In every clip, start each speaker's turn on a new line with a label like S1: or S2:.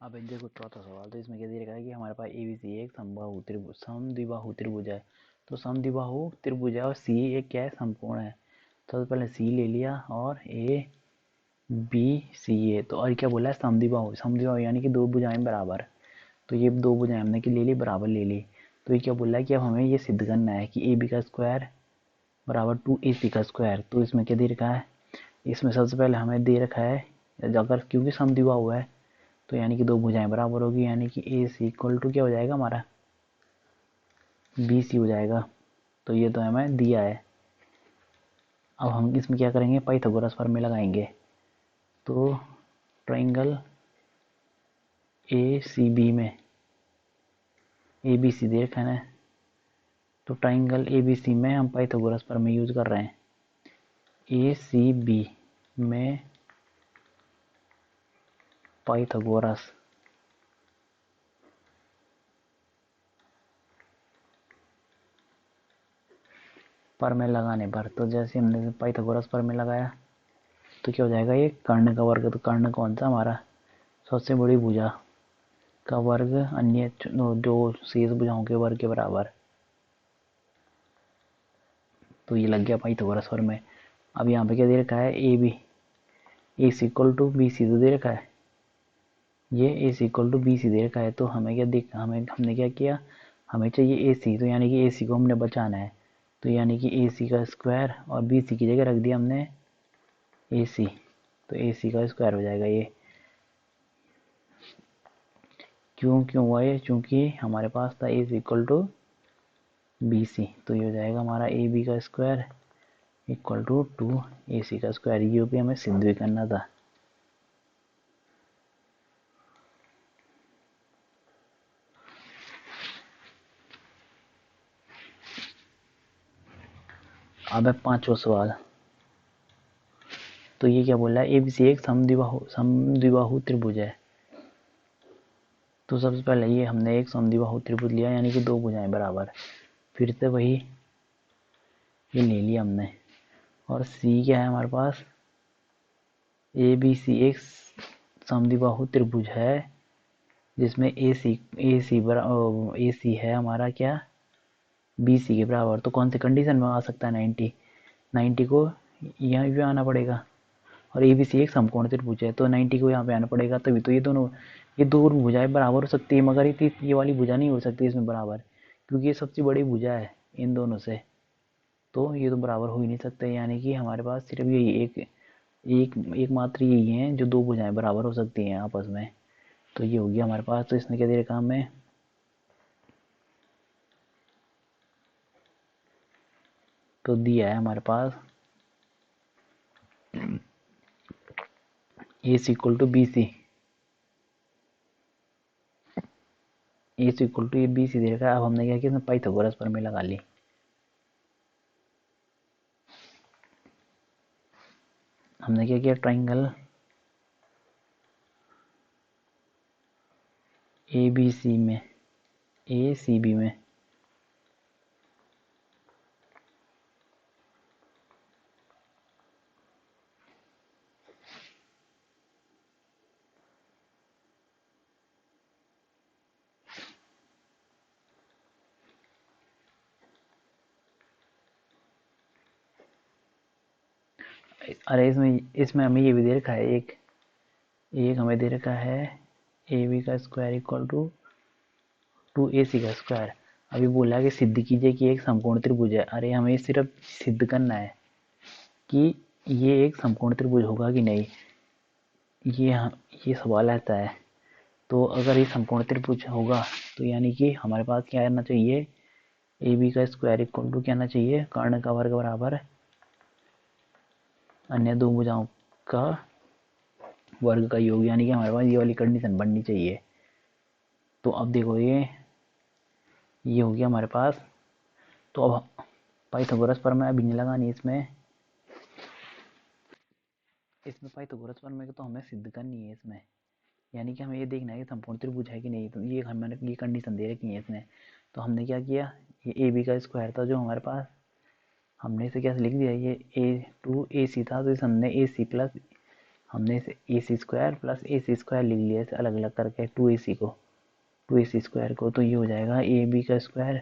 S1: अब एक देखो चौथा सवाल। तो इसमें क्या दे रखा है कि हमारे पास एबीसी एक समद्विबाहु त्रिभुज है। तो समद्विबाहु त्रिभुज है और सी एक क्या है, समकोण है। तो सबसे पहले सी ले लिया और ए बी सी ए। तो और क्या बोला है, समद्विबाहु। समद्विबाहु यानी कि दो भुजाएं बराबर। तो ये दो भुजाएं हमने की ले ली, बराबर ले ली। तो ये क्या बोल रहा है कि अब हमें ये सिद्ध करना है कि ए बी का स्क्वायर बराबर 2ac का स्क्वायर। तो इसमें क्या दे रखा है, इसमें सबसे पहले हमें दे रखा है, अगर क्योंकि समद्विबाहु है तो यानी कि दो भुजाएं बराबर होगी, यानी कि ए सी इक्वल टू क्या हो जाएगा हमारा, बी सी हो जाएगा। तो ये तो हमें दिया है। अब हम इसमें क्या करेंगे, पाइथागोरस प्रमेय लगाएंगे। तो ट्राइंगल ए सी बी में ए बी सी दे रखा है ना, तो ट्राइंगल ए बी सी में हम पाइथागोरस प्रमेय यूज कर रहे हैं। ए सी बी में पाइथागोरस प्रमेय लगाने पर, तो जैसे हमने पाइथागोरस प्रमेय लगाया तो क्या हो जाएगा, ये कर्ण का वर्ग। तो कर्ण कौन सा हमारा, सबसे बड़ी भुजा का वर्ग अन्य जो शेष भुजाओं के वर्ग के बराबर। तो ये लग गया पाइथागोरस प्रमेय। अब यहाँ पे क्या दे रखा है, A B A C equal to B C तो दे रखा है, ये A C equal to B C दे रखा है। तो हमें क्या देख हमने क्या किया, हमें चाहिए ए सी। तो यानी कि ए सी को हमने बचाना है। तो यानी कि ए सी का स्क्वायर और बी सी की जगह रख दिया हमने ए सी। तो ए सी का स्क्वायर हो जाएगा ये। क्यों हुआ ये, क्योंकि हमारे पास था ए C equal to B C. तो ये हो जाएगा हमारा ए बी का स्क्वायर इक्वल टू 2ac का स्क्वायर। ये भी हमें सिद्ध भी करना था। अब है पांचवा सवाल। तो ये क्या बोल रहा है, एबीसी एक समद्विबाहु त्रिभुज है। तो सबसे पहले ये हमने एक समद्विबाहु त्रिभुज लिया, यानी कि दो भुजाएं बराबर। फिर से वही ये ले लिया हमने। और सी क्या है हमारे पास, ए बी सी एक समद्विबाहु त्रिभुज है जिसमें ए सी है हमारा क्या, बी सी के बराबर। तो कौन से कंडीशन में आ सकता है, 90 को यहाँ भी आना पड़ेगा। और ए बी सी एक समकोण त्रिभुज है, तो 90 को यहाँ पे आना पड़ेगा, तभी तो ये दो भुजाएं बराबर हो सकती है। मगर ये वाली भुजा नहीं हो सकती इसमें बराबर, क्योंकि ये सबसे बड़ी भुजा है इन दोनों से। तो ये तो बराबर हो ही नहीं सकते। यानी कि हमारे पास सिर्फ यही एक मात्र यही है जो दो भुजाएं बराबर हो सकती हैं आपस में। तो ये हो गया हमारे पास। तो इसने क्या दे रखा हमें, तो दिया है हमारे पास A C equal to B C, A C equal to B C दे रखा है। अब हमने क्या किया, इसमें पाइथागोरस प्रमेय लगा ली। हमने क्या किया, ट्राइंगल ए बी सी में ए सी बी में अरे इसमें इसमें हमें ये भी दे रखा है, एक एक हमें दे रखा है ए बी का स्क्वायर इक्वल टू 2ac का स्क्वायर। अभी बोला कि सिद्ध कीजिए कि एक समकोण त्रिभुज है। अरे हमें सिर्फ सिद्ध करना है कि ये एक समकोण त्रिभुज होगा कि नहीं, ये ये सवाल आता है। तो अगर ये समकोण त्रिभुज होगा तो यानी कि हमारे पास क्या आना चाहिए, ए बी का स्क्वायर इक्वल टू क्या आना चाहिए, कर्ण का वर्ग बराबर अन्य दो भुजाओं का वर्ग का योग। यानी कि हमारे पास ये वाली कंडीशन बननी चाहिए। तो अब देखो ये हो गया हमारे पास। तो अब पाइथागोरस प्रमेय अभी नहीं लगानी इसमें पाइथागोरस प्रमेय तो हमें सिद्ध करनी है इसमें। यानी कि हमें ये देखना है कि संपूर्ण त्रिभुज है कि नहीं। तो ये हमें ये कंडीशन दे रखी है इसमें। तो हमने क्या किया, ये ए बी का स्क्वायर था जो हमारे पास, हमने इसे क्या लिख दिया, ये ए 2ac था तो इसे हमने ए सी प्लस हमने इसे ए सी स्क्वायर प्लस ए सी स्क्वायर लिख लिया इसे अलग अलग करके टू ए सी स्क्वायर को, तो ये हो जाएगा ए बी का स्क्वायर।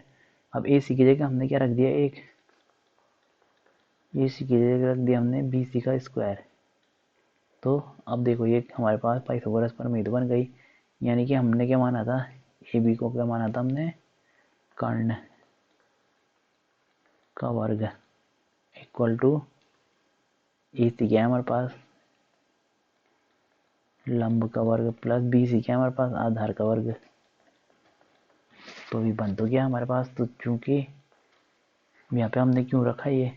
S1: अब ए सी की जगह हमने क्या रख दिया, एक ए सी की जगह रख दिया हमने बी सी का स्क्वायर। तो अब देखो ये हमारे पास पाइथागोरस प्रमेय तो बन गई, यानी कि हमने क्या माना था, ए बी को क्या माना था हमने, कर्ण का वर्ग इक्वल टू ए सी क्या है हमारे पास, लंब का वर्ग प्लस बी सी क्या है हमारे पास, आधार का वर्ग। तो भी बन तो गया हमारे पास। तो चूंकि यहाँ पे हमने क्यों रखा ये,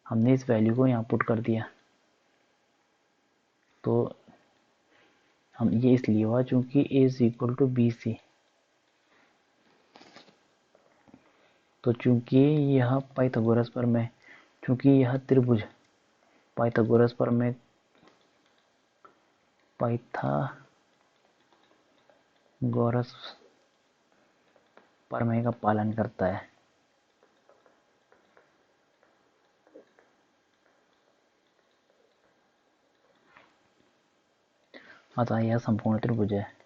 S1: हमने इस वैल्यू को यहाँ पुट कर दिया, तो हम ये इसलिए हुआ चूंकि A is equal to B C. तो चूंकि यह पाइथागोरस प्रमेय, चूंकि यह त्रिभुज पाइथागोरस प्रमेय पाइथागोरस प्रमेय का पालन करता है, अतः यह संपूर्ण त्रिभुज है।